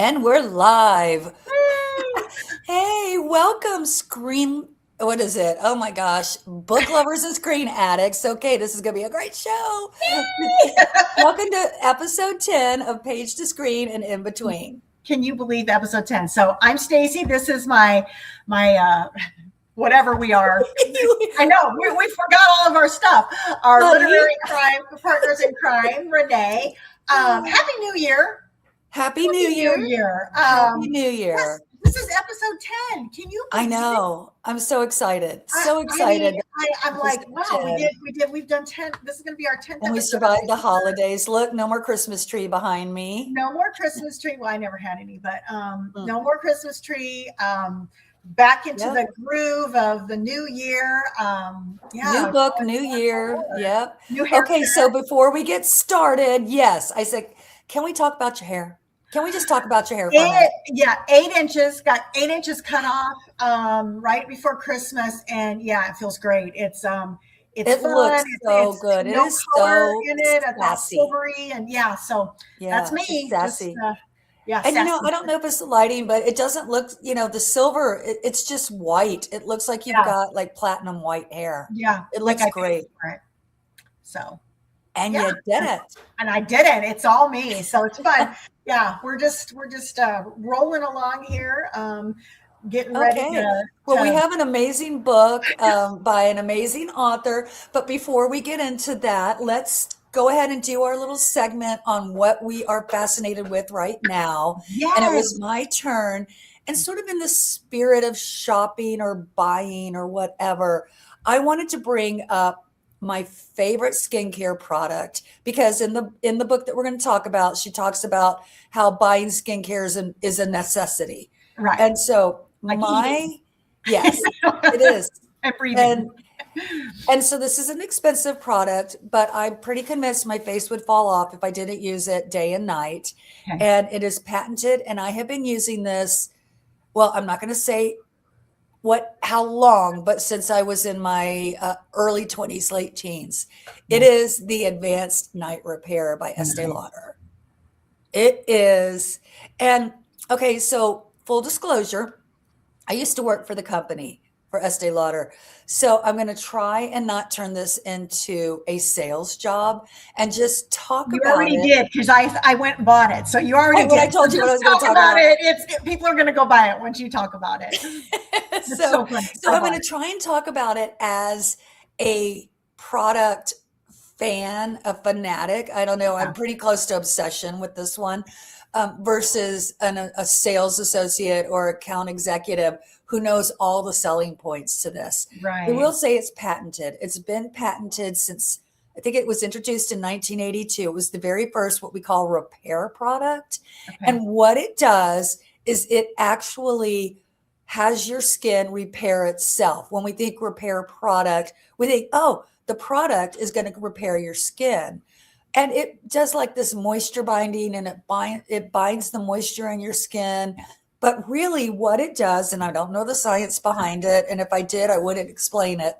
And we're live. Yay! Hey, welcome, screen. What is it? Oh my gosh. Book lovers and screen addicts. Okay, this is going to be a great show. Welcome to episode 10 of Page to Screen and In Between. Can you believe episode 10? So I'm Stacy. This is my whatever we are. I know we forgot all of our stuff. Our Honey. literary crime partners in crime, Renee. Happy New Year. Happy New Year. Happy New Year. This is episode 10. Can you I believe it? know. I'm so excited. So excited. I'm like, wow, we've done 10. This is going to be our 10th And we episode. survived the holidays. Look, no more Christmas tree behind me. No more Christmas tree. Well, I never had any, but no more Christmas tree. Back into the groove of the new year. New book, new year. Yep. New hair. Okay, so before we get started, yes, I said, can we talk about your hair? Can we just talk about your hair for a minute? 8 inches. Got 8 inches cut off right before Christmas, and yeah, it feels great. It's fun. Looks so good. No It is color so in it. It's sassy. silvery, and so that's me. It's sassy. And And I don't know if it's the lighting, but it doesn't look, the silver, it's just white. It looks like you've got like platinum white hair. Yeah. It looks great. So. And you did it. And I did it. It's all me. So it's fun. Yeah. We're just rolling along here. Getting ready to. Well, we have an amazing book by an amazing author. But before we get into that, let's go ahead and do our little segment on what we are fascinated with right now. Yes. And it was my turn. And sort of in the spirit of shopping or buying or whatever, I wanted to bring up my favorite skincare product, because in the book that we're going to talk about, she talks about how buying skincare is a necessity. Right. And so yes, it is. And so this is an expensive product, but I'm pretty convinced my face would fall off if I didn't use it day and night. Okay. And it is patented, and I have been using this. Well, I'm not going to say how long, but since I was in my early 20s, late teens. It is the Advanced Night Repair by Estee Lauder. It is. And okay, so full disclosure, I used to work for the company for Estee Lauder. So I'm going to try and not turn this into a sales job and just talk about it. You already did, because I went and bought it. So you already did. I told you what I was going to talk about. People are going to go buy it once you talk about it. So I'm going to try and talk about it as a product fan, a fanatic. I don't know. I'm pretty close to obsession with this one versus a sales associate or account executive who knows all the selling points to this. Right. I will say it's patented. It's been patented since, I think it was introduced in 1982. It was the very first what we call repair product. Okay. And what it does is it actually has your skin repair itself. When we think repair product, we think, oh, the product is going to repair your skin. And it does like this moisture binding, and it binds the moisture in your skin. But really what it does, and I don't know the science behind it, and if I did, I wouldn't explain it,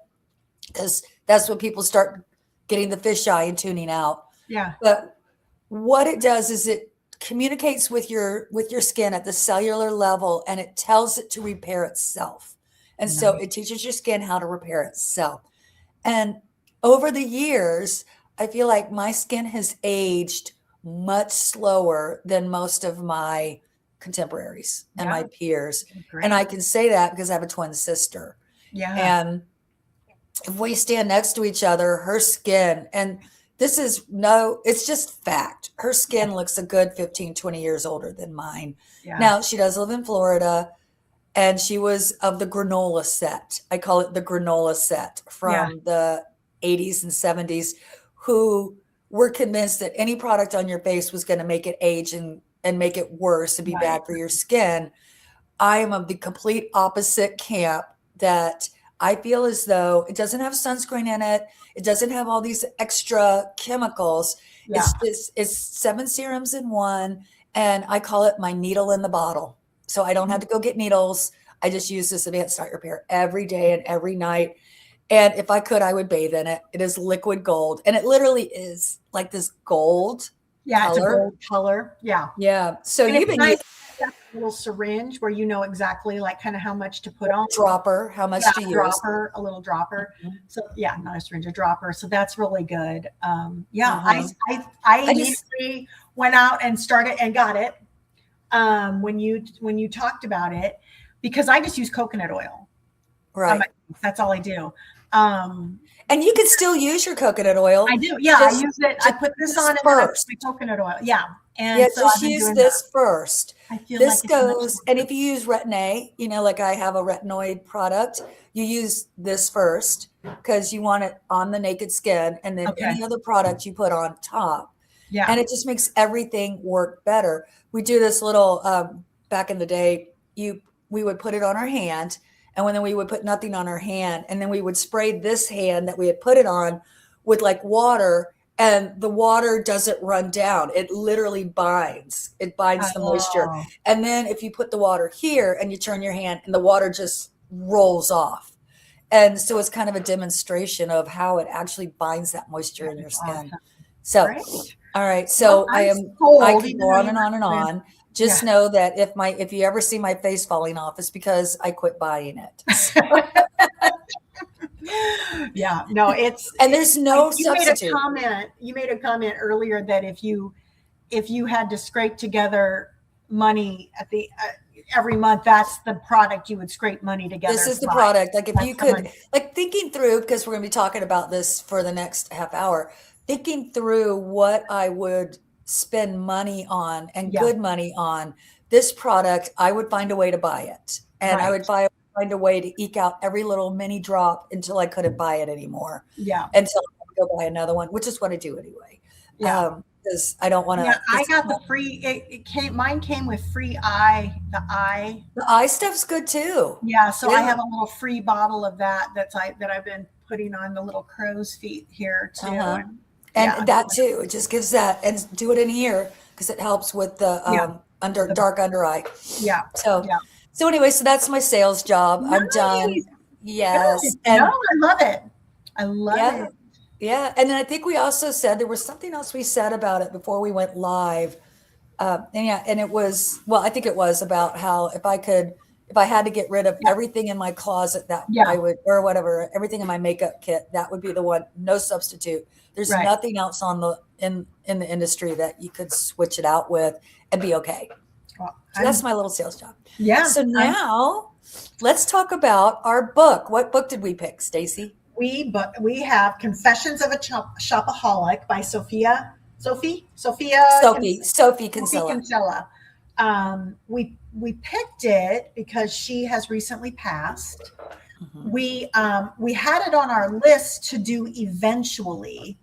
because that's when people start getting the fisheye and tuning out. Yeah. But what it does is it communicates with your skin at the cellular level, and it tells it to repair itself. And so it teaches your skin how to repair itself. And over the years, I feel like my skin has aged much slower than most of my contemporaries and my peers. Great. And I can say that because I have a twin sister. Yeah. And if we stand next to each other, her skin, and it's just fact. Her skin looks a good 15, 20 years older than mine. Yeah. Now, she does live in Florida, and she was of the granola set. I call it the granola set from the 80s and 70s, who were convinced that any product on your face was going to make it age and make it worse and be bad for your skin. I am of the complete opposite camp, that I feel as though it doesn't have sunscreen in it. It doesn't have all these extra chemicals. Yeah. It's 7 serums in one, and I call it my needle in the bottle. So I don't have to go get needles. I just use this Advanced Night Repair every day and every night. And if I could, I would bathe in it. It is liquid gold. And it literally is like this gold color. It's a gold color. Yeah. Yeah. So a little syringe where you know exactly like kind of how much to put on. Dropper, how much to use. Dropper, a little dropper. Mhm. So yeah, not a syringe, a dropper. So that's really good. Yeah, Uh-huh. I immediately went out and started and got it when you talked about it, because I just use coconut oil. Right. That's all I do. And you can still use your coconut oil. I do. Yeah, I use it. I put this on and then I put my coconut oil. Yeah. And yeah, so just use this first. I feel this like goes, and if you use Retin-A, you know, like I have a retinoid product, you use this first because you want it on the naked skin, and then any other product you put on top. Yeah. And it just makes everything work better. We do this little, back in the day, we would put it on our hand, and then we would put nothing on our hand, and then we would spray this hand that we had put it on with like water, and the water doesn't run down. It literally binds. It binds the moisture. And then if you put the water here and you turn your hand, and the water just rolls off. And so it's kind of a demonstration of how it actually binds that moisture in your skin. So, all right. So I can go on and on and on. Just know that if you ever see my face falling off, it's because I quit buying it. Yeah, no, and there's no substitute. You made a comment earlier that if you had to scrape together money at the every month, that's the product you would scrape money together. This is the product. Like if you could, like thinking through, because we're going to be talking about this for the next half hour, thinking through what I would spend money on and good money on this product, I would find a way to buy it, and I would find a way to eke out every little mini drop until I couldn't buy it anymore. Yeah. Until I go buy another one, which is what I do anyway. Yeah. Because I don't want to. Yeah, I got the free. Mine came with free eye. The eye stuff's good too. Yeah. So I have a little free bottle of that that I've been putting on the little crow's feet here too. And that too. It just gives that, and do it in here because it helps with the dark under eye. Yeah. So anyway, so that's my sales job. Nice. I'm done. Yes. And I love it. I love it. Yeah. And then I think we also said there was something else we said about it before we went live. And it was, I think it was about how if I had to get rid of everything in my closet, that I would, or whatever, everything in my makeup kit, that would be the one, no substitute. There's nothing else in the industry that you could switch it out with and be okay. Well, so that's my little sales job. Yeah. So now let's talk about our book. What book did we pick, Staci? We have Confessions of a Shopaholic by Sophie Kensella. We picked it because she has recently passed. Mm-hmm. We had it on our list to do eventually.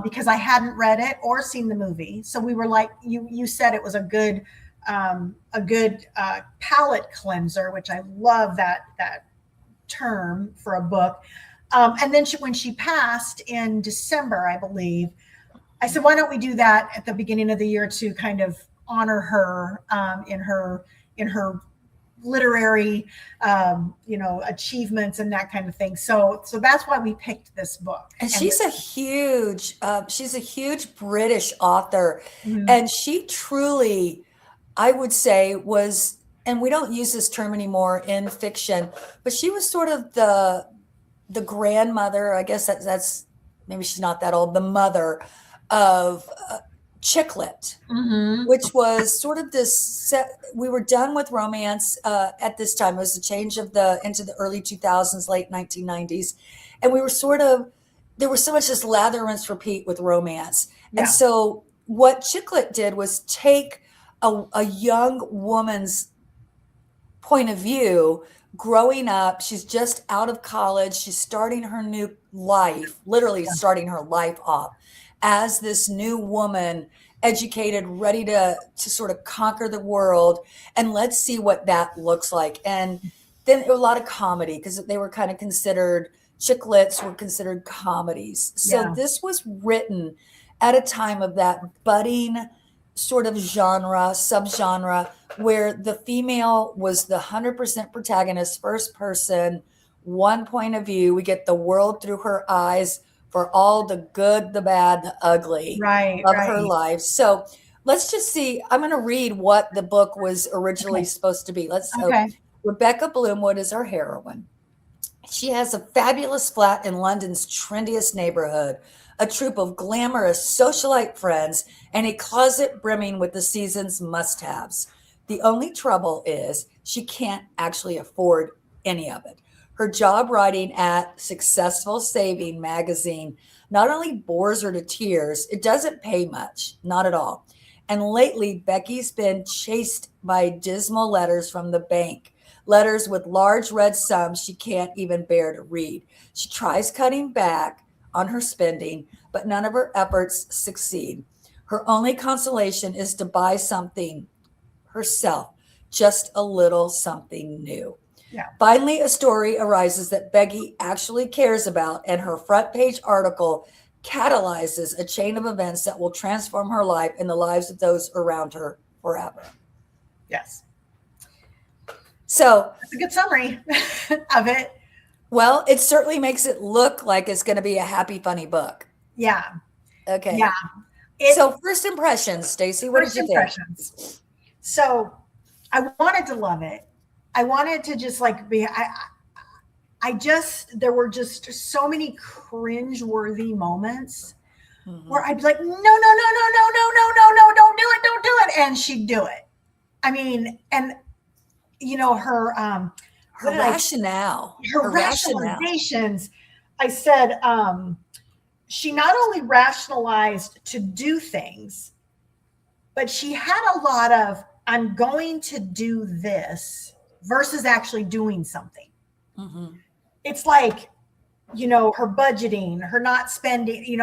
Because I hadn't read it or seen the movie. So we were like, you said it was a good palate cleanser, which I love that term for a book. And then when she passed in December, I believe, I said, why don't we do that at the beginning of the year to kind of honor her in her literary, achievements and that kind of thing. So that's why we picked this book. And she's a huge British author. Mm-hmm. And she truly, I would say, was, and we don't use this term anymore in fiction, but she was sort of the grandmother, I guess that's maybe she's not that old, the mother of chick lit, mm-hmm. which was sort of this we were done with romance at this time. It was the change into the early 2000s, late 1990s. And we were there was so much just lather, rinse, repeat with romance. Yeah. And so what chick lit did was take a young woman's point of view, growing up. She's just out of college. She's starting her new life, literally starting her life off as this new woman, educated, ready to sort of conquer the world. And let's see what that looks like. And then a lot of comedy, because they were kind of considered, chick lits were considered comedies. So this was written at a time of that budding sort of subgenre, where the female was the 100% protagonist, first person, one point of view. We get the world through her eyes for all the good, the bad, the ugly of her life. So let's just see. I'm going to read what the book was originally supposed to be. Rebecca Bloomwood is our heroine. She has a fabulous flat in London's trendiest neighborhood, a troupe of glamorous socialite friends, and a closet brimming with the season's must-haves. The only trouble is she can't actually afford any of it. Her job writing at Successful Saving magazine not only bores her to tears, it doesn't pay much, not at all. And lately, Becky's been chased by dismal letters from the bank, letters with large red sums she can't even bear to read. She tries cutting back on her spending, but none of her efforts succeed. Her only consolation is to buy something herself, just a little something new. Yeah. Finally, a story arises that Becky actually cares about, and her front page article catalyzes a chain of events that will transform her life and the lives of those around her forever. Yes. So that's a good summary of it. Well, it certainly makes it look like it's going to be a happy, funny book. Yeah. Okay. Yeah. So first impressions, Staci, what did you think? So I wanted to love it. I wanted to just like be, there were just so many cringe-worthy moments where I'd be like, no, don't do it. And she'd do it. I mean, and her rationale, her rationalizations. I said, she not only rationalized to do things, but she had a lot of, I'm going to do this versus actually doing something. It's like, her budgeting, her not spending,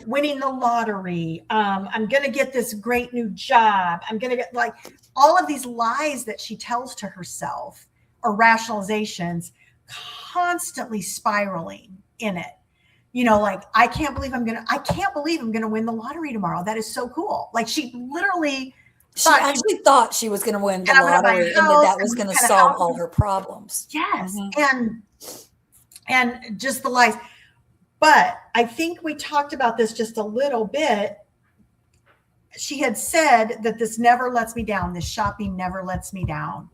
winning the lottery. I'm going to get this great new job. I'm going to get like all of these lies that she tells to herself or rationalizations, constantly spiraling in it. Like, I can't believe I'm going to win the lottery tomorrow. That is so cool. Like she actually thought she was going to win the lottery and that was going to solve all her problems. Yes. And just the lies. But I think we talked about this just a little bit. She had said that this never lets me down. This shopping never lets me down.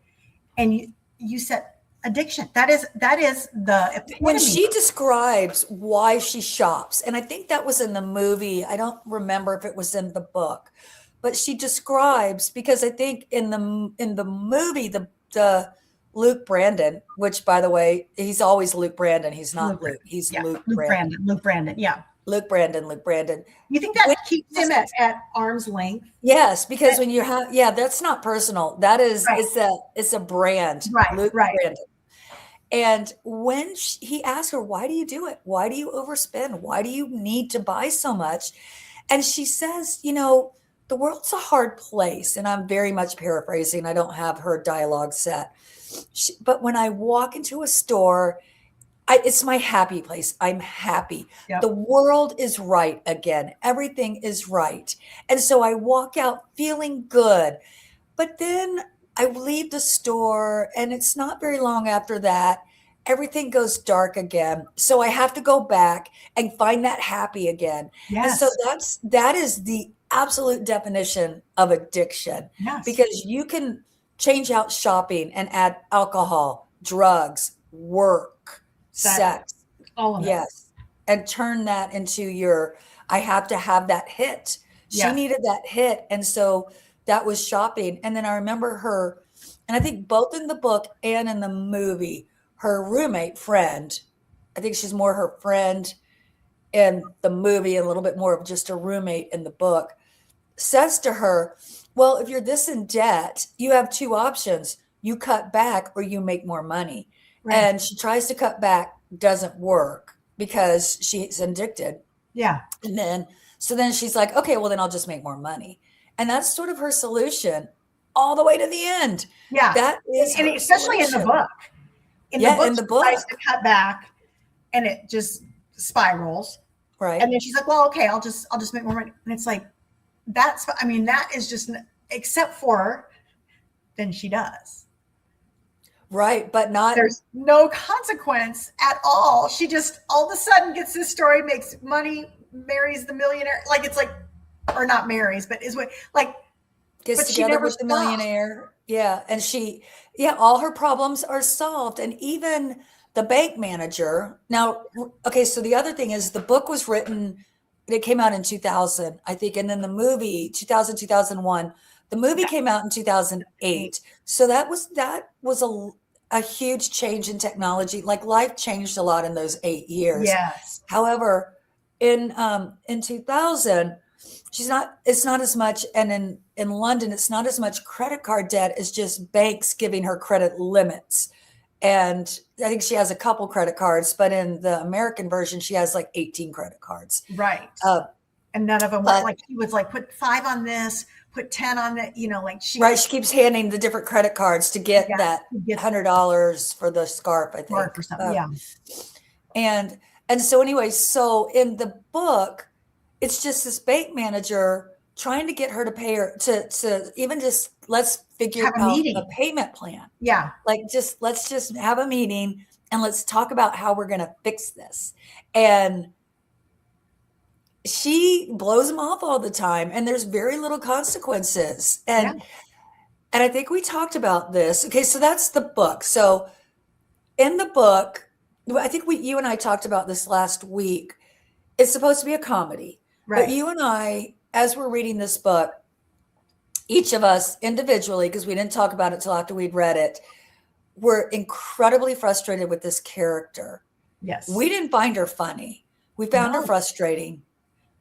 And you said addiction. That is the when she describes why she shops. And I think that was in the movie. I don't remember if it was in the book, but she describes, because I think in the movie, the Luke Brandon, which by the way, he's always Luke Brandon. He's not Luke. He's Luke Brandon. Luke Brandon. Yeah. Luke Brandon. You think that keeps him at arm's length? Yes, because when you have, that's not personal. That is, it's a brand. Right. Luke Brandon. And when he asked her, why do you do it? Why do you overspend? Why do you need to buy so much? And she says, the world's a hard place. And I'm very much paraphrasing. I don't have her dialogue set. But when I walk into a store, it's my happy place. I'm happy. Yep. The world is right again. Everything is right. And so I walk out feeling good. But then I leave the store, and it's not very long after that, everything goes dark again. So I have to go back and find that happy again. Yes. And so that is the absolute definition of addiction. Yes. Because you can change out shopping and add alcohol, drugs, work, sex, all of it. Yes. And turn that into I have to have that hit. She needed that hit. And so that was shopping. And then I remember her, and I think both in the book and in the movie, her roommate friend, I think she's more her friend in the movie, a little bit more of just a roommate in the book, says to her, well, if you're this in debt, you have two options. You cut back or you make more money. Right. And she tries to cut back, doesn't work because she's addicted. Yeah. And then she's like, okay, well, then I'll just make more money. And that's sort of her solution all the way to the end. Yeah. That is, and especially solution. in the book. In the book, she tries to cut back and it just spirals. Right. And then she's like, well, okay, I'll just make more money. And it's like, that is just, except for then she does. Right. But there's no consequence at all. She just all of a sudden gets this story, makes money, marries the millionaire. Like, it's like, or not marries, but is what, like, gets But she together never with the stopped. millionaire. Yeah. And all her problems are solved. And even the bank manager. Now, okay, so the other thing is the book was written, it came out in 2000, I think. And then the movie, 2000, 2001. The movie Yeah. came out in 2008. So that was a huge change in technology. Like life changed a lot in those 8 years. Yes. However, in 2000, it's not as much, and in London it's not as much credit card debt as just banks giving her credit limits. And I think she has a couple credit cards, but in the American version she has like 18 credit cards. Right. uh, And none of them were but like, she was like, put 5 on this, put 10 on that, like right, she keeps handing the different credit cards to get that gets $100 for the scarf, I think. or something. Yeah. And so anyway, so in the book, it's just this bank manager trying to get her to pay her to even just let's figure Have a out meeting. a payment plan. Yeah. Like let's just have a meeting and let's talk about how we're going to fix this. And she blows them off all the time, and there's very little consequences. And I think we talked about this. Okay, so that's the book. So in the book, I think you and I talked about this last week. It's supposed to be a comedy. Right. But you and I, as we're reading this book, each of us individually, because we didn't talk about it till after we'd read it, were incredibly frustrated with this character. Yes. We didn't find her funny. We found her frustrating.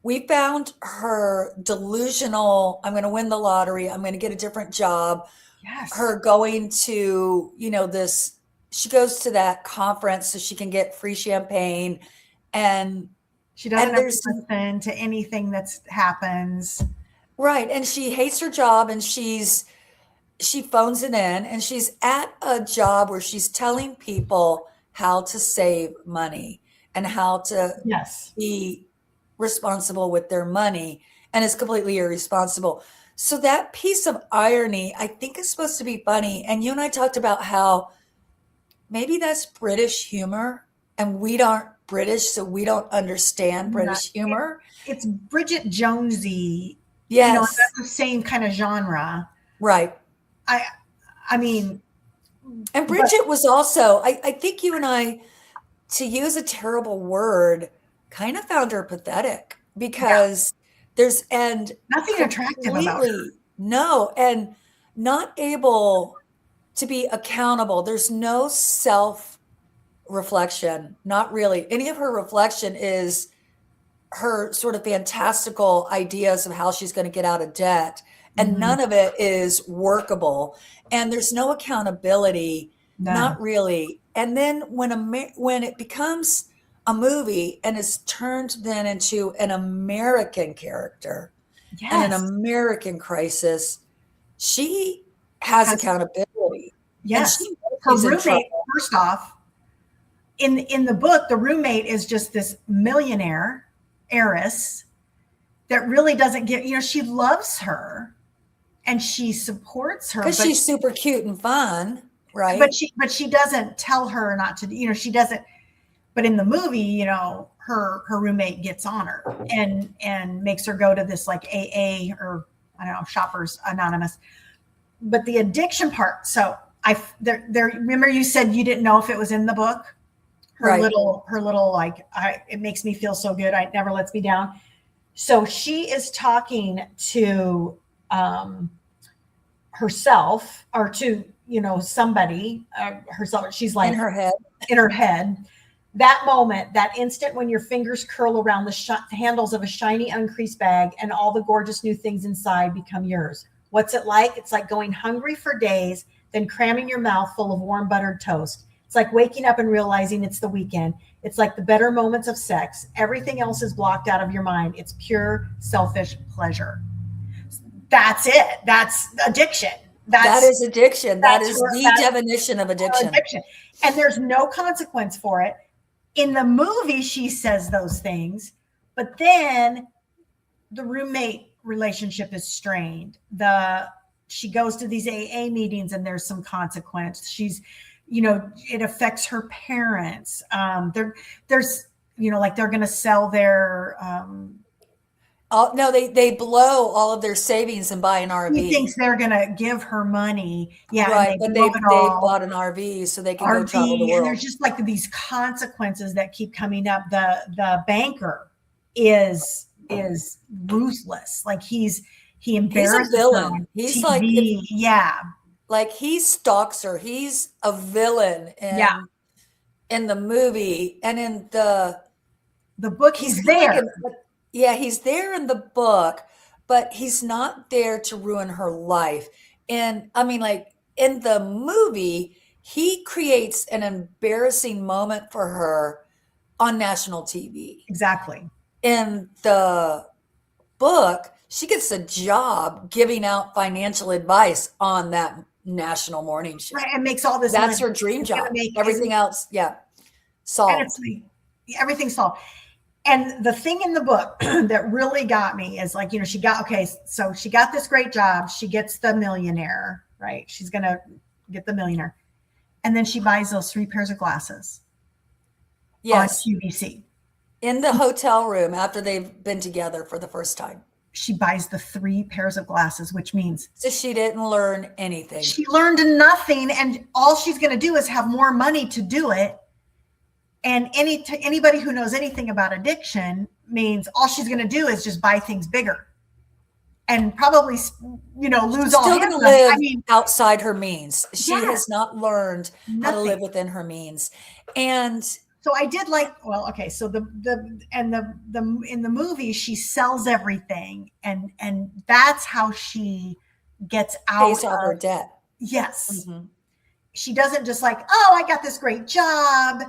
We found her delusional. I'm going to win the lottery. I'm going to get a different job. Yes. Her going to, she goes to that conference so she can get free champagne, and she doesn't listen to anything that happens. Right. And she hates her job, and she phones it in, and she's at a job where she's telling people how to save money and how to be responsible with their money, and it's completely irresponsible. So that piece of irony, I think, is supposed to be funny. And you and I talked about how maybe that's British humor, and we aren't British, so we don't understand British humor. It's Bridget Jonesy. Yes. That's the same kind of genre. Right. I mean. And Bridget was also, I think you and I, to use a terrible word, kind of found her pathetic, because there's nothing attractive about her. No, and not able to be accountable. There's no self-reflection, not really. Any of her reflection is her sort of fantastical ideas of how she's going to get out of debt, and none of it is workable. And there's no accountability, not really. And then when it becomes a movie and is turned then into an American character and an American crisis, she has accountability. Yes. Her roommate, first off, in the book, the roommate is just this millionaire heiress that really doesn't get, she loves her and she supports her. Because she's super cute and fun, right? But she doesn't tell her not to, she doesn't. But in the movie, her roommate gets on her and makes her go to this like AA or I don't know, Shoppers Anonymous. But the addiction part, so remember you said you didn't know if it was in the book? Her little like, it makes me feel so good. It never lets me down. So she is talking to herself or to, somebody, herself. She's like in her head. That moment, that instant when your fingers curl around the handles of a shiny, uncreased bag and all the gorgeous new things inside become yours. What's it like? It's like going hungry for days, then cramming your mouth full of warm buttered toast. It's like waking up and realizing it's the weekend. It's like the better moments of sex. Everything else is blocked out of your mind. It's pure selfish pleasure. That's it. That's addiction. That is addiction. That is the definition of addiction. And there's no consequence for it. In the movie, she says those things, but then the roommate relationship is strained. She goes to these AA meetings and there's some consequence. She's, it affects her parents. There's, like they're going to sell their, No, they blow all of their savings and buy an He thinks RV. they're gonna give her money. Yeah, and Right, they but blow it they all. bought an RV so they can go travel the RV, and there's world. just like these consequences that keep coming up. The banker is ruthless. Like he He's a embarrasses her villain. on He's like if TV. Yeah, like he stalks her. He's a villain yeah. in the movie and in The book, he's he's kind of like there. an yeah, he's there in the book, but he's not there to ruin her life. And I mean, like in the movie, he creates an embarrassing moment for her on national TV. Exactly. In the book, she gets a job giving out financial advice on that national morning show. Right, and makes all this That's money. her dream It's gonna job. make Everything else, yeah, and it's solved. like everything's solved. And the thing in the book that really got me is like, she got, okay, so she got this great job. She gets the millionaire, right? She's going to get the millionaire. And then she buys those 3 pairs of glasses on Yes. QVC. In the hotel room after they've been together for the first time. She buys the 3 pairs of glasses, which means So she didn't learn anything. she learned nothing. And all she's going to do is have more money to do it. And anybody who knows anything about addiction means all she's going to do is just buy things bigger and probably, lose all Still hands. going to live I mean, outside her means. She yes, has not learned how to nothing. live within her means. And So I did like, well, okay. So in the movie, she sells everything and that's how she gets out pays off her of, debt. yes. Mhm. She doesn't just like, oh, I got this great job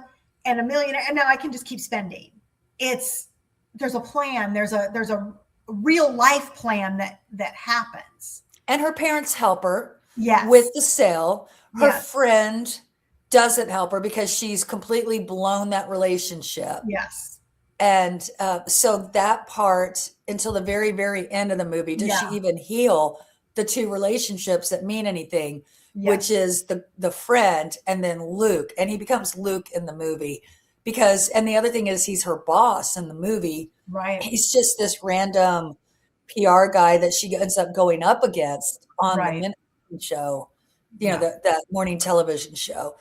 and a millionaire and now I can just keep spending. There's a plan. There's a real life plan that happens. And her parents help her Yes. with the sale. Her Yes. friend doesn't help her because she's completely blown that relationship. Yes. And so that part until the very, very end of the movie, does she even heal the 2 relationships that mean anything, which is the friend and then Luke. And he becomes Luke in the movie because, and the other thing is he's her boss in the movie. Right. He's just this random PR guy that she ends up going up against on the minute show, that morning television show.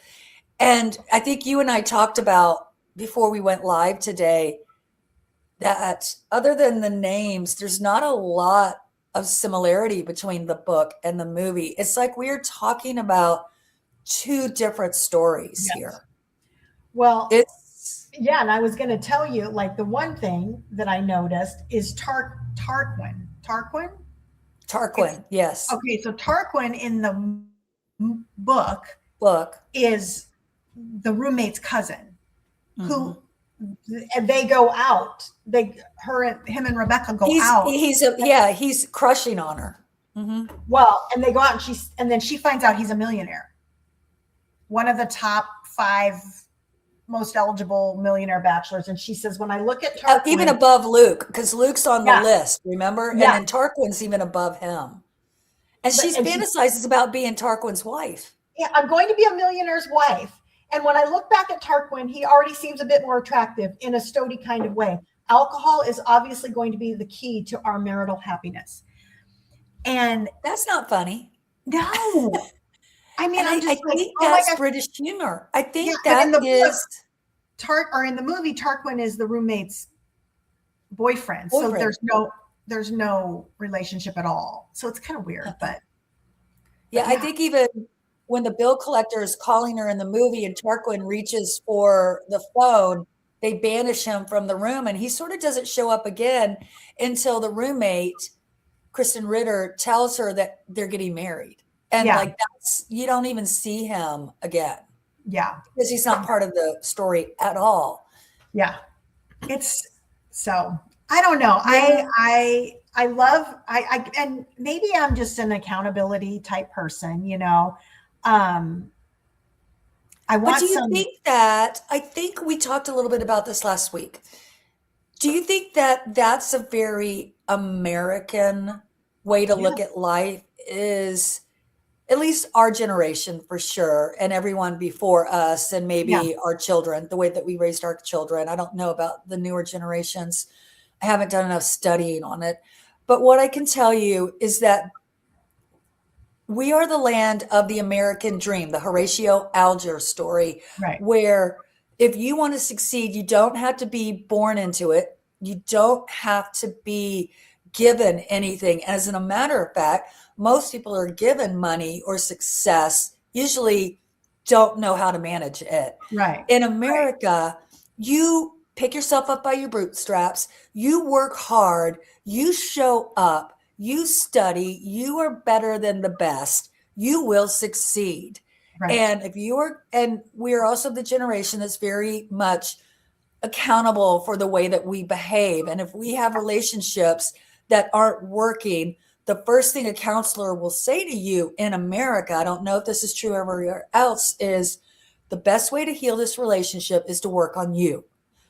And I think you and I talked about before we went live today that other than the names, there's not a lot of similarity between the book and the movie. It's like we're talking about 2 different stories here. Well, It's and I was going to tell you, like, the one thing that I noticed is Tarquin. yes. Okay, so Tarquin in the book is the roommate's cousin, who and they go out. Him and Rebecca go out. He's crushing on her. Mm-hmm. Well, and they go out and then she finds out he's a millionaire. One of the top 5 most eligible millionaire bachelors. And she says, when I look at Tarquin, even above Luke, because Luke's on the list, remember? And then Tarquin's even above him. And she fantasizes about being Tarquin's wife. Yeah, I'm going to be a millionaire's wife. And when I look back at Tarquin, he already seems a bit more attractive in a stoaty kind of way. Alcohol is obviously going to be the key to our marital happiness. And that's not funny. No. I mean, I think that's British humor. I think that in the is book, in the movie, Tarquin is the roommate's boyfriend. So there's no relationship at all. So it's kind of weird, but I think even when the bill collector is calling her in the movie and Tarquin reaches for the phone, they banish him from the room and he sort of doesn't show up again until the roommate, Kristen Ritter, tells her that they're getting married. And you don't even see him again. Yeah. Because he's not part of the story at all. Yeah. It's so, I don't know. I love, and maybe I'm just an accountability type person, But do you think that, I think we talked a little bit about this last week. Do you think that that's a very American way to look at life is at least our generation for sure, and everyone before us and maybe our children, the way that we raised our children. I don't know about the newer generations. I haven't done enough studying on it. But what I can tell you is that we are the land of the American dream, the Horatio Alger story, Right. where if you want to succeed, you don't have to be born into it. You don't have to be given anything. As a matter of fact, most people are given money or success, usually don't know how to manage it. Right. In America, you pick yourself up by your bootstraps, you work hard, you show up, you study, you are better than the best, you will succeed. Right. And if you are, and we're also the generation that's very much accountable for the way that we behave. And if we have relationships that aren't working, the first thing a counselor will say to you in America, I don't know if this is true everywhere else, is the best way to heal this relationship is to work on you.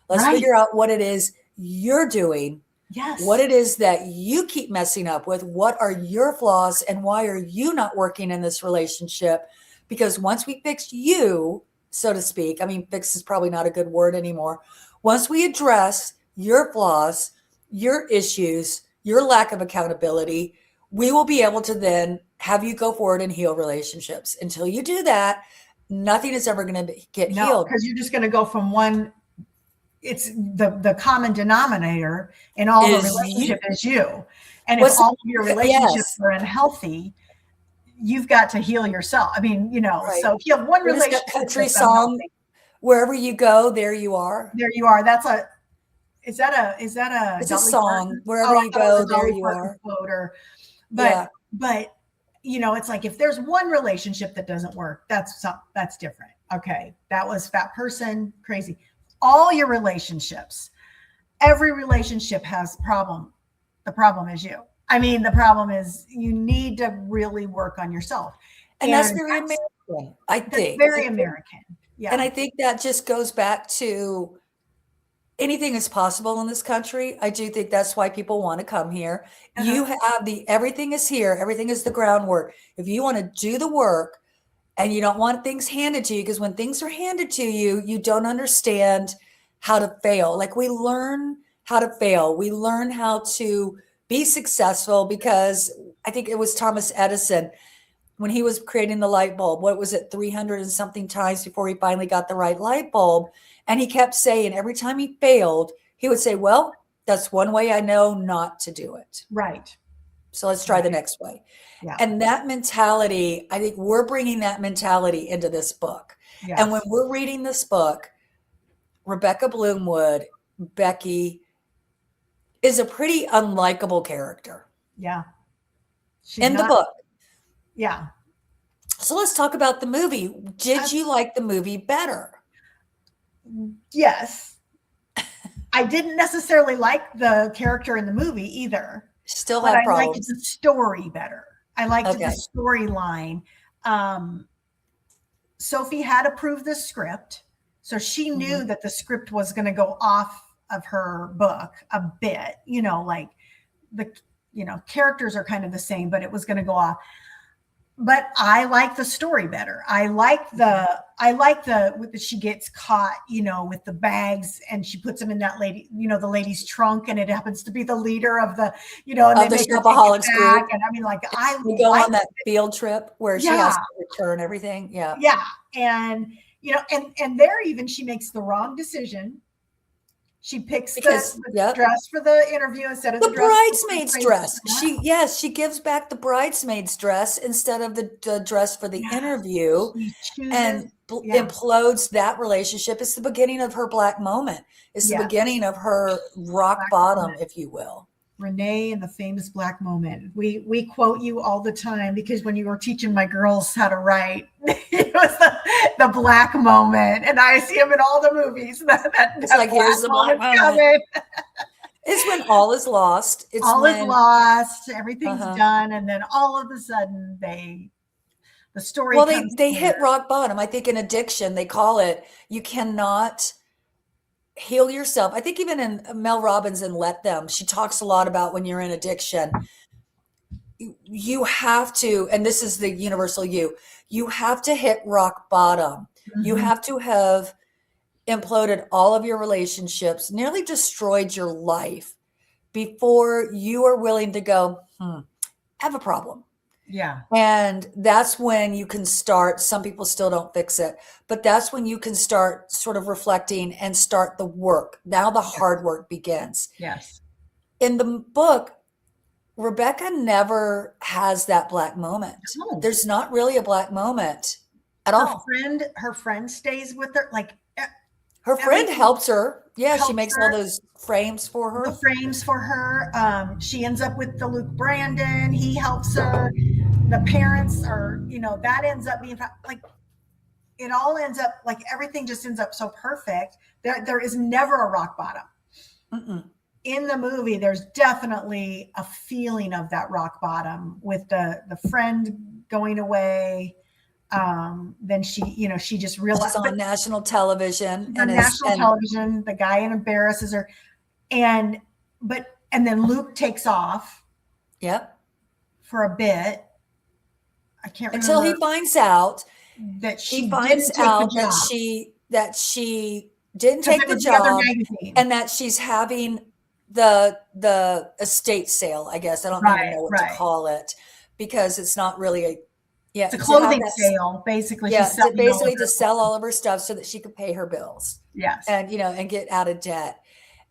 Let's Right. figure out what it is you're doing, Yes. what it is that you keep messing up with, what are your flaws, and why are you not working in this relationship? Because once we fix you, so to speak, I mean, fix is probably not a good word anymore. Once we address your flaws, your issues, your lack of accountability, we will be able to then have you go forward and heal relationships. Until you do that, nothing is ever going to get healed. Because you're just going to go from one. It's the common denominator in all the relationship is you. And if all of your relationships are unhealthy, you've got to heal yourself. I mean, Right. so if you have one There's relationship, that country song, wherever you go, there you are. There you are. Is that a it's a song. Wherever you go, there you are. But it's like, if there's one relationship that doesn't work, that's different. Okay. That was fat person, crazy. All your relationships, every relationship has a problem. The problem is you. I mean, the problem is you need to really work on yourself. And that's very American, I think. Very American. Yeah. And I think that just goes back to anything is possible in this country. I do think that's why people want to come here. You have everything is here. Everything is the groundwork. If you want to do the work, and you don't want things handed to you, because when things are handed to you, you don't understand how to fail. Like, we learn how to fail. We learn how to be successful, because I think it was Thomas Edison, when he was creating the light bulb, what was it, 300 and something times before he finally got the right light bulb. And he kept saying, every time he failed, he would say, well, that's one way I know not to do it. Right. So let's try the next way. Yeah. And that mentality, I think we're bringing that mentality into this book. Yes. And when we're reading this book, Rebecca Bloomwood, Becky, is a pretty unlikable character. Yeah. The book. Yeah. So let's talk about the movie. Did you like the movie better? Yes. I didn't necessarily like the character in the movie either. Still have problems. I liked the story better. I liked the storyline. Sophie had approved the script, so she knew that the script was going to go off of her book a bit. Like the characters are kind of the same, but it was going to go off. But I like the story better. I like she gets caught, with the bags, and she puts them in that lady, the lady's trunk, and it happens to be the leader of the, and they the Shopaholic group. And I mean, we go on that field trip where she has to return everything. Yeah. Yeah. And, and there even she makes the wrong decision. She picks the dress for the interview instead of the bridesmaid's dress. She gives back the bridesmaid's dress instead of the dress for the interview, and implodes that relationship. It's the beginning of her black moment. It's the beginning of her rock bottom, if you will. Renee and the famous black moment. We quote you all the time, because when you were teaching my girls how to write, it was the black moment, and I see them in all the movies. It's like, here's the black moment. It's when all is lost. It's is lost. Everything's done, and then all of a sudden the story. Well, they hit rock bottom. I think in addiction they call it. You cannot heal yourself. I think even in Mel Robbins and Let Them, she talks a lot about when you're in addiction, you have to, and this is the universal you have to hit rock bottom. You have to have imploded all of your relationships, nearly destroyed your life before you are willing to go, I have a problem. Yeah. And that's when you can start. Some people still don't fix it, but that's when you can start sort of reflecting and start the work. Now the hard work begins. Yes. In the book, Rebecca never has that black moment. No. There's not really a black moment at all. Her friend stays with her. Like, her friend helps her. Yeah, she helps makes her. all those frames for her. The frames for her. She ends up with the Luke Brandon. He helps her. The parents are, that ends up being like, it all ends up like everything just ends up so perfect. There is never a rock bottom. Mm-mm. In the movie, there's definitely a feeling of that rock bottom with the friend going away. Then she just realized she's on national television television. The guy embarrasses her, and then Luke takes off. Yep. For a bit. I can't remember. Until he finds out that she didn't take the job and that she's having the estate sale, I guess. I don't even know what to call it, because it's not really it's a clothing sale, basically. Yeah, to sell all of her stuff so that she could pay her bills. Yes. And and get out of debt.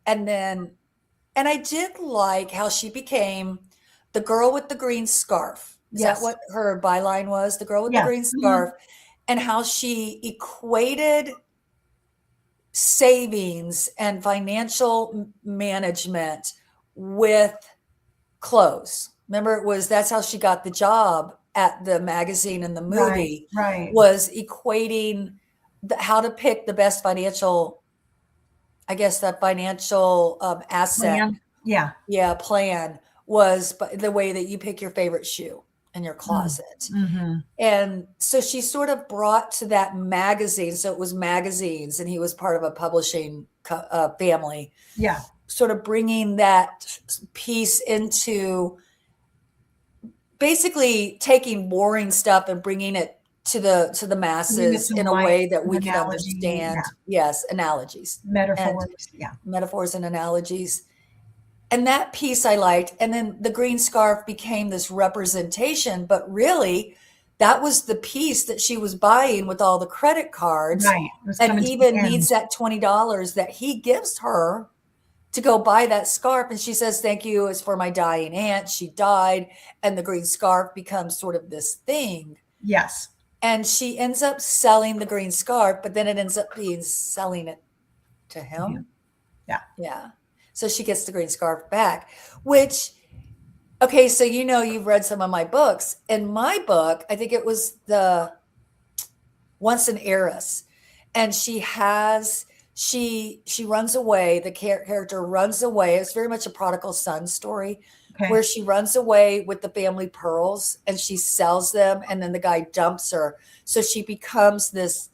And I did like how she became the girl with the green scarf. Is that what her byline was? The girl with the green scarf. And how she equated savings and financial management with clothes. Remember, that's how she got the job at the magazine and the movie. Right. Was equating how to pick the best financial, I guess, that financial asset. Plan was the way that you pick your favorite shoe in your closet. Mm-hmm. And so she sort of brought to that magazine. So it was magazines, and he was part of a publishing family. Yeah. Sort of bringing that piece into basically taking boring stuff and bringing it to the masses in a way that we can understand. Yeah. Yes. Analogies. Metaphors. Metaphors and analogies. And that piece I liked. And then the green scarf became this representation, but really that was the piece that she was buying with all the credit cards. Right. And even needs that $20 that he gives her to go buy that scarf. And she says, thank you. It's for my dying aunt. She died. And the green scarf becomes sort of this thing. Yes. And she ends up selling the green scarf, but then it ends up being selling it to him. Yeah. Yeah. So she gets the green scarf back, which, okay, so you've read some of my books. In my book, I think it was the Once an Heiress, and she runs away. The character runs away. It's very much a prodigal son story, where she runs away with the family pearls and she sells them, and then the guy dumps her. So she becomes this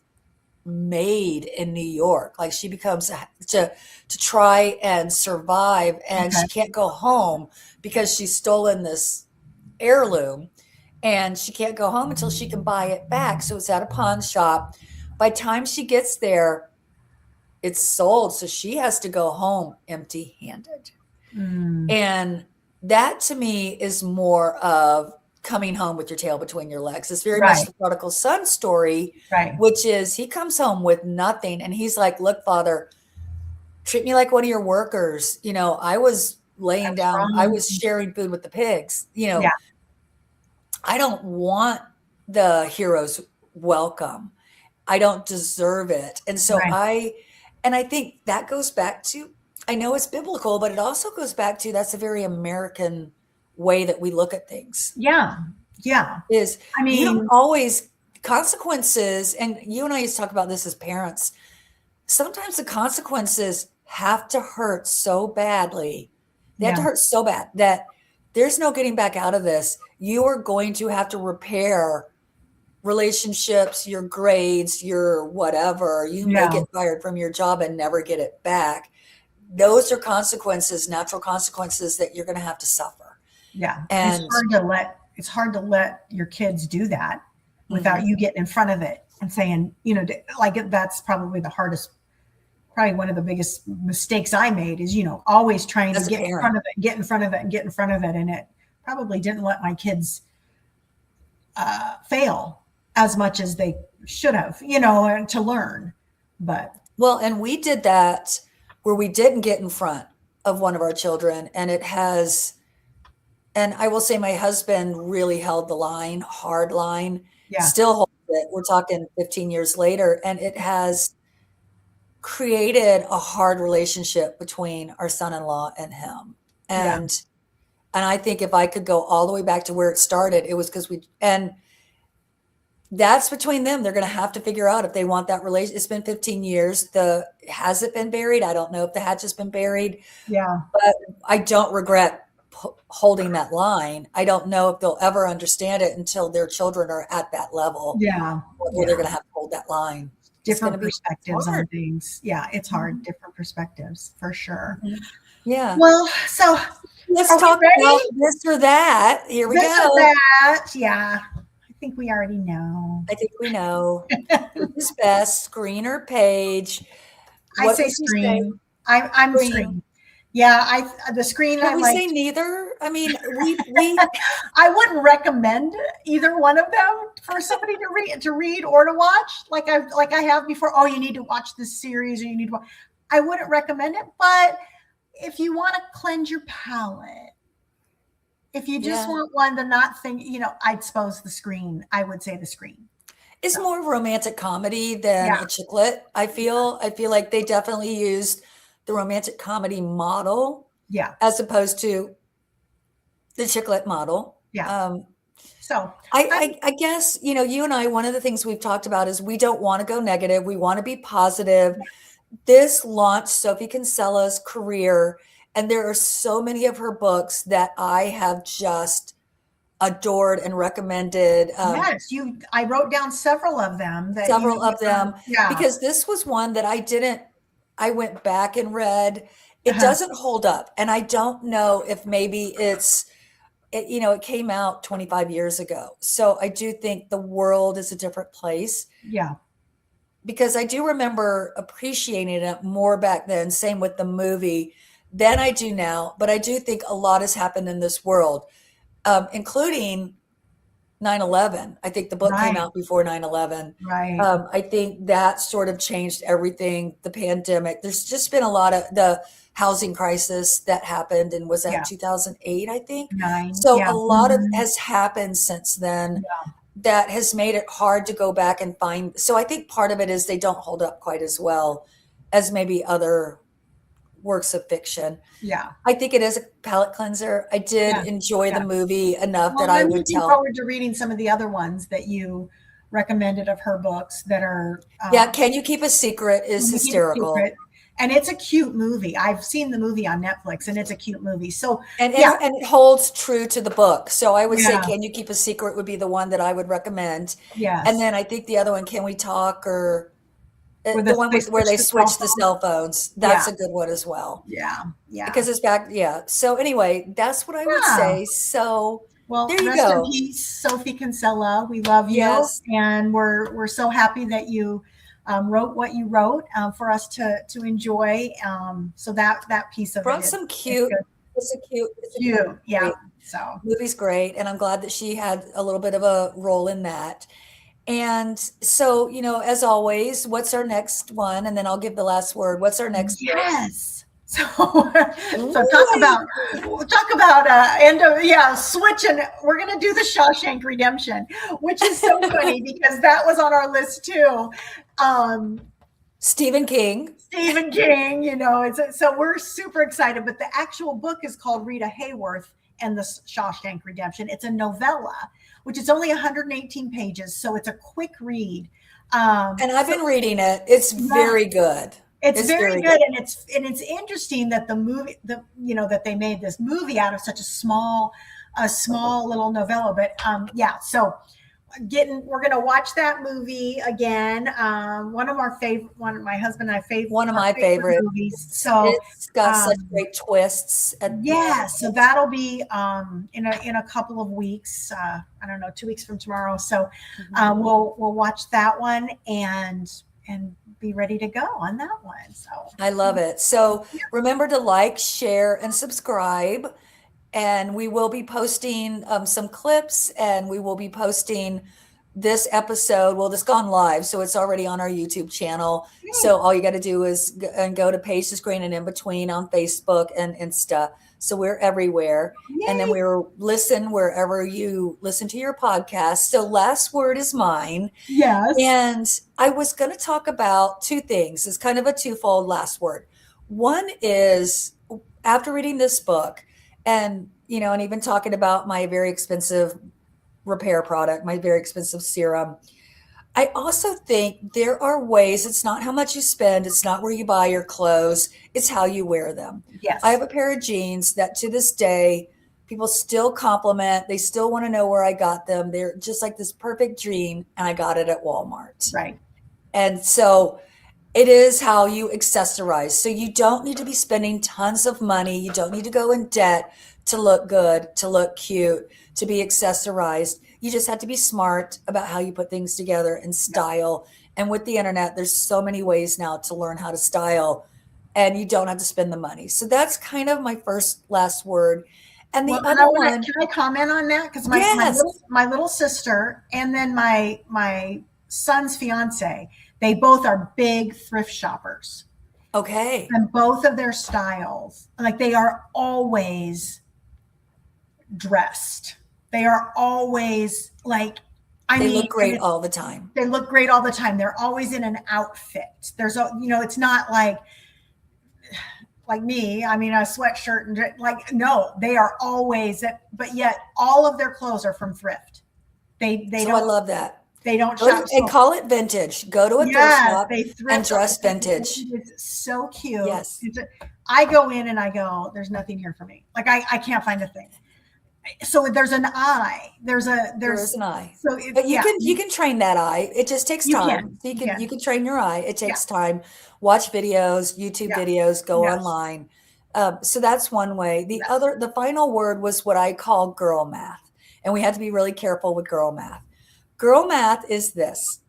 maid in New York. Like she becomes to try and survive, and she can't go home because she's stolen this heirloom, and she can't go home until she can buy it back. So it's at a pawn shop. By the time she gets there, it's sold. So she has to go home empty-handed. And that to me is more of coming home with your tail between your legs. It's very much the prodigal son story, which is he comes home with nothing. And he's like, look, Father, treat me like one of your workers. I was laying down, I was sharing food with the pigs. I don't want the hero's welcome. I don't deserve it. And so I think that goes back to, I know it's biblical, but it also goes back to, that's a very American way that we look at things. Yeah. Yeah. You don't always, consequences, and you and I used to talk about this as parents. Sometimes the consequences have to hurt so badly. They have to hurt so bad that there's no getting back out of this. You are going to have to repair relationships, your grades, your whatever. You may get fired from your job and never get it back. Those are consequences, natural consequences that you're going to have to suffer. Yeah. And it's hard to let your kids do that without you getting in front of it and saying, like, that's probably the hardest probably one of the biggest mistakes I made is, always trying to get in front of it, get in front of it, and get in front of it. And it probably didn't let my kids fail as much as they should have, and to learn. But well, and we did that where we didn't get in front of one of our children, and and I will say my husband really held the line, hard line, still holds it. We're talking 15 years later, and it has created a hard relationship between our son-in-law and him. And I think if I could go all the way back to where it started, it was because and that's between them. They're going to have to figure out if they want that relation. It's been 15 years. Has it been buried? I don't know if the hatch has been buried. Yeah. But I don't regret holding that line. I don't know if they'll ever understand it until their children are at that level. Yeah. Where they're going to have to hold that line. Different perspectives on things. Yeah, it's hard. Different perspectives for sure. Yeah. Well, so let's talk about this or that. Here we go. This or that. Yeah. I think we already know. I think we know. Which is best, screen or page? I say screen. I'm screen. Yeah, the screen. Can we say neither? I mean, we I wouldn't recommend either one of them for somebody to read or to watch. Like I have before. Oh, you need to watch this series, or you need to watch. I wouldn't recommend it, but if you want to cleanse your palate, if you just want one to not think, I'd suppose the screen. I would say the screen. It's more of a romantic comedy than a chick lit. I feel like they definitely used the romantic comedy model, as opposed to the chick lit model. So I guess, you and I, one of the things we've talked about is we don't want to go negative. We want to be positive. This launched Sophie Kensella's career, and there are so many of her books that I have just adored and recommended. Yes, I wrote down several of them. Because this was one that I went back and read. It doesn't hold up. And I don't know if maybe it came out 25 years ago. So I do think the world is a different place. Yeah. Because I do remember appreciating it more back then, same with the movie, than I do now. But I do think a lot has happened in this world, including 9/11. I think the book came out before 9/11. Right. I think that sort of changed everything. The pandemic. There's just been a lot of the housing crisis that happened, and was that 2008? I think. 9. So a lot of has happened since then. That has made it hard to go back and find. So I think part of it is they don't hold up quite as well as maybe other works of fiction. Yeah. I think it is a palate cleanser. I did enjoy the movie enough that I would tell. I'm looking forward to reading some of the other ones that you recommended of her books that are. Can You Keep a Secret is hysterical. And it's a cute movie. I've seen the movie on Netflix, and it's a cute movie. So and it holds true to the book. So I would say Can You Keep a Secret would be the one that I would recommend. Yes. And then I think the other one, Can We Talk, or the one where they switch the cell phones. That's a good one as well. Yeah. Yeah. Because it's back. Yeah. So anyway, that's what I would say. So there you rest go. in peace, Sophie Kinsella. We love you. Yes. And we're so happy that you wrote what you wrote for us to enjoy. So that piece of brought it some cute. It's a cute. Yeah. So movie's great, and I'm glad that she had a little bit of a role in that. And so, as always, what's our next one? And then I'll give the last word. What's our next? Yes. So talk about switching. We're going to do the Shawshank Redemption, which is so funny because that was on our list too. Stephen King, so we're super excited, but the actual book is called Rita Hayworth and the Shawshank Redemption. It's a novella, which is only 118 pages. So it's a quick read. And I've been reading it. It's very good. It's very good. And it's interesting that the movie, that they made this movie out of such a small little novella, but so we're going to watch that movie again. One of my husband and I favorite. One of my favorite movies. So it's got such great twists. So that'll be in a couple of weeks. I don't know, 2 weeks from tomorrow. So we'll watch that one, and be ready to go on that one. So I love it. So remember to like, share, and subscribe. And we will be posting some clips, and we will be posting this episode. Well, it's gone live, so it's already on our YouTube channel. So all you got to do is go to Page the Screen and In Between on Facebook and Insta. So we're everywhere. Yay. And then we're listen wherever you listen to your podcast. So last word is mine. Yes. And I was going to talk about two things. It's kind of a twofold last word. One is, after reading this book, and, and even talking about my very expensive repair product, my very expensive serum, I also think there are ways. It's not how much you spend. It's not where you buy your clothes. It's how you wear them. Yes. I have a pair of jeans that to this day, people still compliment. They still want to know where I got them. They're just like this perfect dream. And I got it at Walmart. Right. And so it is how you accessorize. So you don't need to be spending tons of money. You don't need to go in debt to look good, to look cute, to be accessorized. You just have to be smart about how you put things together and style. And with the internet, there's so many ways now to learn how to style, and you don't have to spend the money. So that's kind of my last word. And the other one, can I comment on that? Because yes. my little sister and then my son's fiance, they both are big thrift shoppers. Okay. And both of their styles, like, they are always dressed. They are always like, they look great all the time. They look great all the time. They're always in an outfit. There's a, it's not like me. I mean, a sweatshirt and like, no, they are always, but yet all of their clothes are from thrift. They don't. I love that. They don't shop. And call it vintage. Go to a thrift shop and dress vintage. It's so cute. Yes. I go in and I go, there's nothing here for me. Like, I can't find a thing. So there's an eye. There's an eye. So but you can train that eye. It just takes time. You can train your eye. It takes time. Watch videos, YouTube videos, go online. So that's one way. The final word was what I call girl math. And we have to be really careful with girl math. Girl math is this.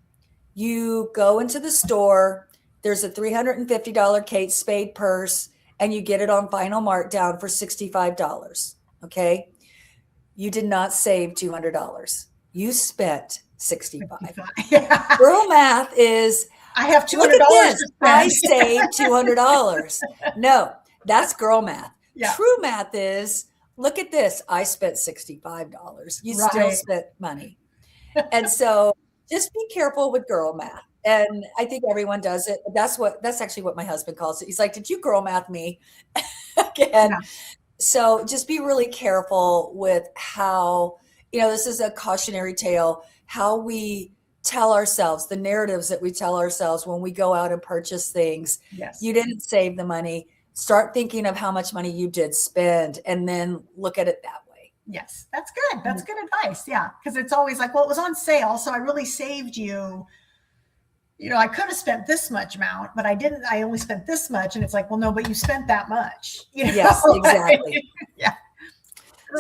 You go into the store, there's a $350 Kate Spade purse, and you get it on final markdown for $65. Okay? You did not save $200. You spent $65. Girl math is, I have $200 look at this, to spend. I saved $200. No, that's girl math. Yeah. True math is, look at this, I spent $65. You still spent money. And so just be careful with girl math. And I think everyone does it. But that's actually what my husband calls it. He's like, did you girl math me again? Yeah. So just be really careful with how, this is a cautionary tale, how we tell ourselves, the narratives that we tell ourselves when we go out and purchase things. Yes. You didn't save the money. Start thinking of how much money you did spend and then look at it that way. Yes, that's good. That's good advice. Yeah. Because it's always like, well, it was on sale, so I really saved you. I could have spent this much amount, but I didn't. I only spent this much. And it's like, well, no, but you spent that much. Yes, exactly. Yeah.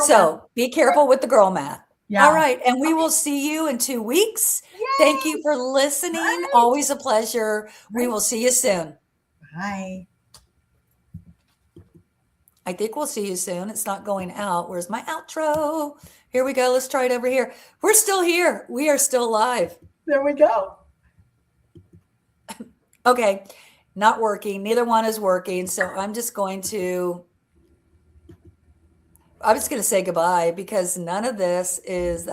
So be careful with the girl math. Yeah. All right. And we will see you in 2 weeks. Yay. Thank you for listening. Right. Always a pleasure. Right. We will see you soon. Bye. I think we'll see you soon. It's not going out. Where's my outro? Here we go. Let's try it over here. We're still here. We are still live. There we go. Okay. Not working. Neither one is working. So I'm just going to say goodbye because none of this is